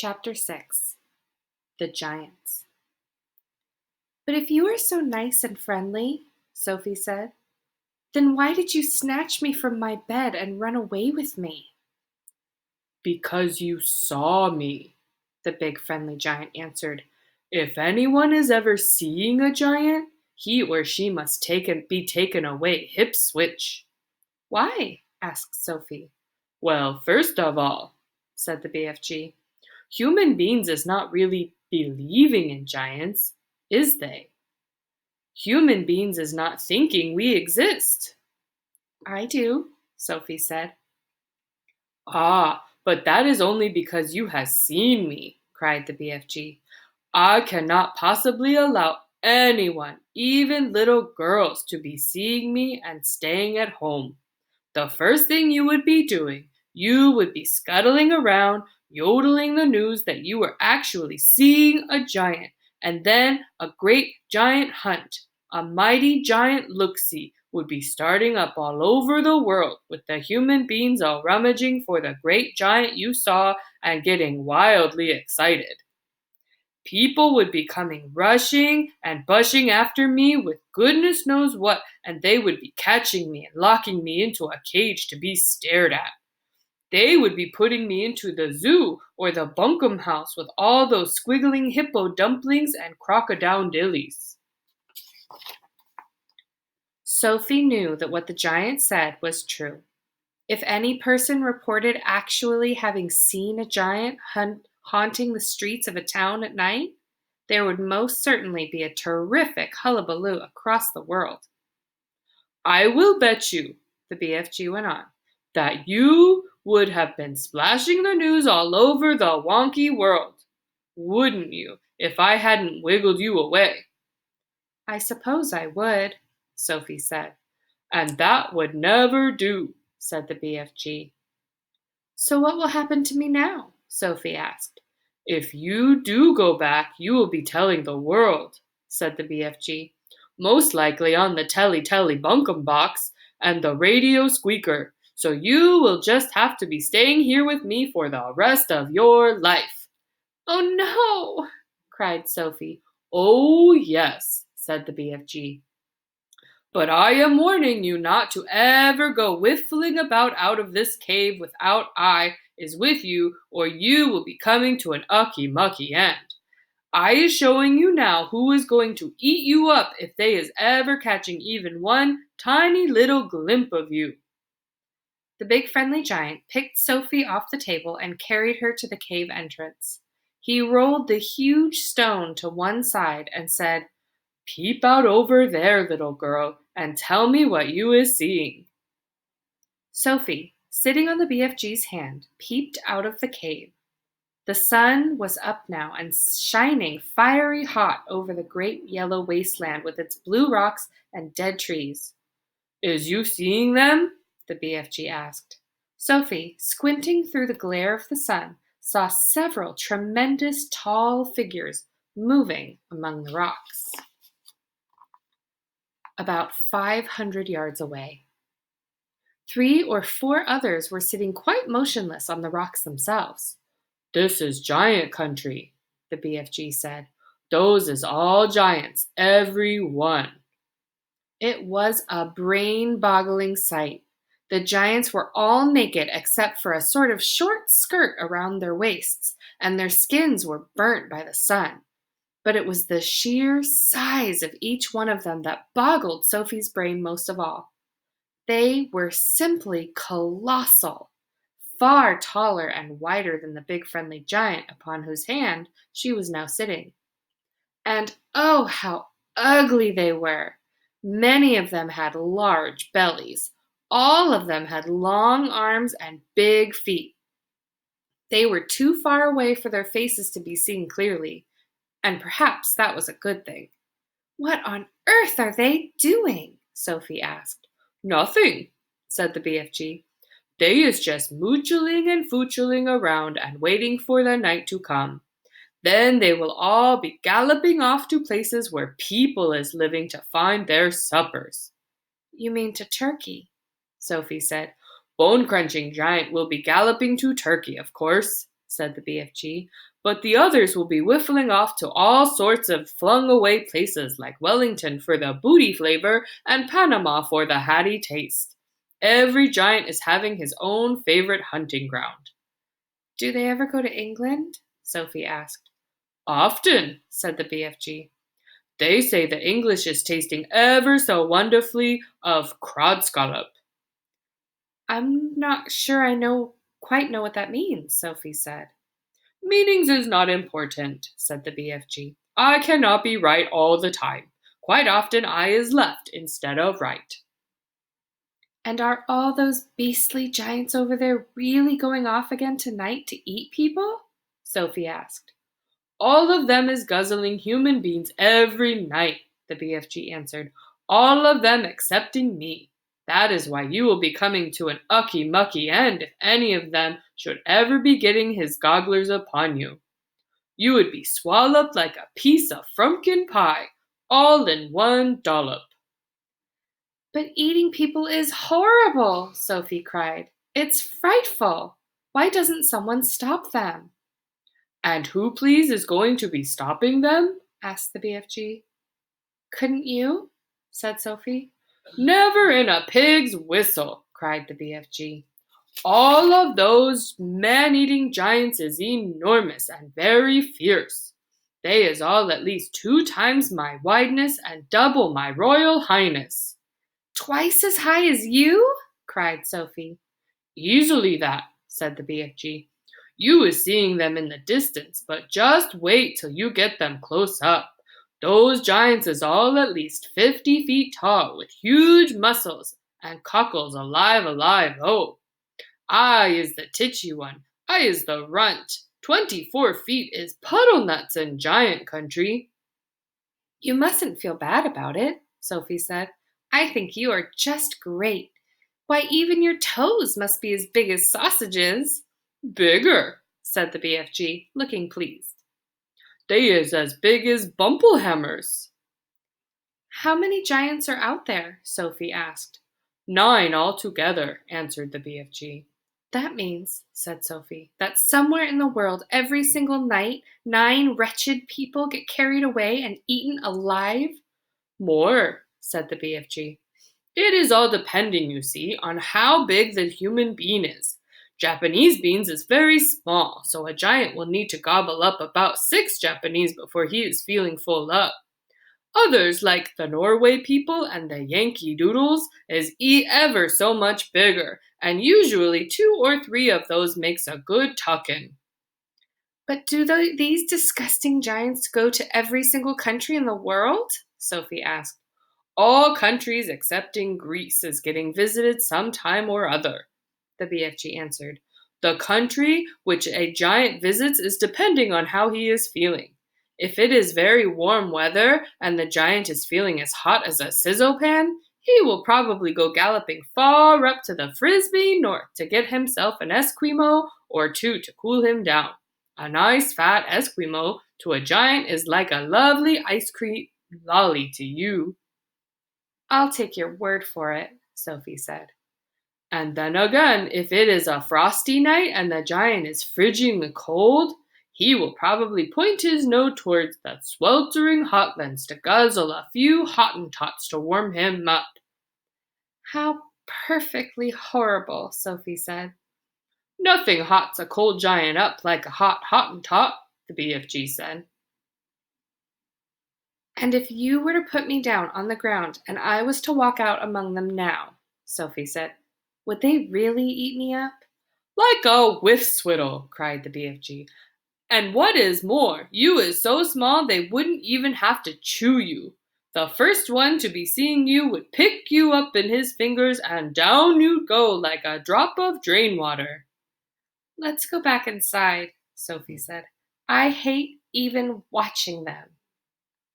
Chapter 6. The Giants. "But if you are so nice and friendly," Sophie said, "then why did you snatch me from my bed and run away with me?" "Because you saw me," the big friendly giant answered. "If anyone is ever seeing a giant, he or she must be taken away hip switch." "Why?" asked Sophie. "Well, first of all," said the BFG, "human beings is not really believing in giants, is they? Human beings is not thinking we exist." "I do," Sophie said. "Ah, but that is only because you have seen me," cried the BFG. "I cannot possibly allow anyone, even little girls, to be seeing me and staying at home. The first thing you would be doing, you would be scuttling around, yodeling the news that you were actually seeing a giant, and then a great giant hunt, a mighty giant look-see, would be starting up all over the world, with the human beings all rummaging for the great giant you saw and getting wildly excited. People would be coming rushing and bushing after me with goodness knows what, and they would be catching me and locking me into a cage to be stared at. They would be putting me into the zoo or the bunkum house with all those squiggling hippo dumplings and crocodile dillies." Sophie knew that what the giant said was true. If any person reported actually having seen a giant haunting the streets of a town at night, there would most certainly be a terrific hullabaloo across the world. "I will bet you," the BFG went on, "that you would have been splashing the news all over the wonky world. Wouldn't you, if I hadn't wiggled you away?" "I suppose I would," Sophie said. "And that would never do," said the BFG. "So what will happen to me now?" Sophie asked. "If you do go back, you will be telling the world," said the BFG. "Most likely on the telly bunkum box and the radio squeaker. So you will just have to be staying here with me for the rest of your life." "Oh no!" cried Sophie. "Oh yes," said the BFG. "But I am warning you not to ever go whiffling about out of this cave without I is with you, or you will be coming to an ucky-mucky end. I is showing you now who is going to eat you up if they is ever catching even one tiny little glimpse of you." The big friendly giant picked Sophie off the table and carried her to the cave entrance. He rolled the huge stone to one side and said, "Peep out over there, little girl, and tell me what you is seeing." Sophie, sitting on the BFG's hand, peeped out of the cave. The sun was up now and shining fiery hot over the great yellow wasteland with its blue rocks and dead trees. "Is you seeing them?" the BFG asked. Sophie, squinting through the glare of the sun, saw several tremendous tall figures moving among the rocks about 500 yards away. 3 or 4 others were sitting quite motionless on the rocks themselves. "This is giant country," the BFG said. "Those is all giants, every one." It was a brain-boggling sight. The giants were all naked except for a sort of short skirt around their waists, and their skins were burnt by the sun. But it was the sheer size of each one of them that boggled Sophie's brain most of all. They were simply colossal, far taller and wider than the big friendly giant upon whose hand she was now sitting. And oh, how ugly they were! Many of them had large bellies. All of them had long arms and big feet. They were too far away for their faces to be seen clearly, and perhaps that was a good thing. "What on earth are they doing?" Sophie asked. "Nothing," said the BFG. "They is just moochling and foochling around and waiting for the night to come. Then they will all be galloping off to places where people is living to find their suppers." "You mean to Turkey?" Sophie said. "Bone-crunching giant will be galloping to Turkey, of course," said the BFG, but the others will be whiffling off to all sorts of flung away places like Wellington for the booty flavor and Panama for the hatty taste. Every giant is having his own favorite hunting ground. Do they ever go to England? Sophie asked. Often, said the BFG. They say the English is tasting ever so wonderfully of crod scallop. I'm not sure I quite know what that means, Sophie said. Meanings is not important, said the BFG. I cannot be right all the time. Quite often I is left instead of right. And are all those beastly giants over there really going off again tonight to eat people? Sophie asked. All of them is guzzling human beings every night, the BFG answered. All of them excepting me. That is why you will be coming to an ucky mucky end if any of them should ever be getting his gogglers upon you. You would be swallowed like a piece of frumpkin pie, all in one dollop. But eating people is horrible, Sophie cried. It's frightful. Why doesn't someone stop them? And who, please, is going to be stopping them? Asked the BFG. Couldn't you? Said Sophie. Never in a pig's whistle, cried the BFG. All of those man-eating giants is enormous and very fierce. They is all at least 2 times my wideness and double my royal highness. Twice as high as you? Cried Sophie. Easily that, said the BFG. You is seeing them in the distance, but just wait till you get them close up. Those giants is all at least 50 feet tall, with huge muscles, and cockles alive, oh. I is the titchy one. I is the runt. 24 feet is puddle nuts in giant country. You mustn't feel bad about it, Sophie said. I think you are just great. Why, even your toes must be as big as sausages. Bigger, said the BFG, looking pleased. They is as big as bumplehammers. How many giants are out there? Sophie asked. 9 altogether, answered the BFG. That means, said Sophie, that somewhere in the world every single night 9 wretched people get carried away and eaten alive? More, said the BFG. It is all depending, you see, on how big the human being is. Japanese beans is very small, so a giant will need to gobble up about 6 Japanese before he is feeling full up. Others, like the Norway people and the Yankee Doodles, is ever so much bigger, and usually 2 or 3 of those makes a good tuckin'. But do these disgusting giants go to every single country in the world? Sophie asked. All countries excepting Greece is getting visited some time or other, the BFG answered. The country which a giant visits is depending on how he is feeling. If it is very warm weather and the giant is feeling as hot as a sizzle pan, he will probably go galloping far up to the Frisbee north to get himself an Esquimau or 2 to cool him down. A nice fat Esquimau to a giant is like a lovely ice cream lolly to you. I'll take your word for it, Sophie said. And then again, if it is a frosty night and the giant is frigid cold, he will probably point his nose towards the sweltering hotlands to guzzle a few Hottentots to warm him up. How perfectly horrible, Sophie said. Nothing hots a cold giant up like a hot Hottentot, the BFG said. And if you were to put me down on the ground and I was to walk out among them now, Sophie said, would they really eat me up? Like a whiff swiddle, cried the BFG. And what is more, you is so small they wouldn't even have to chew you. The first one to be seeing you would pick you up in his fingers and down you'd go like a drop of drain water. Let's go back inside, Sophie said. I hate even watching them.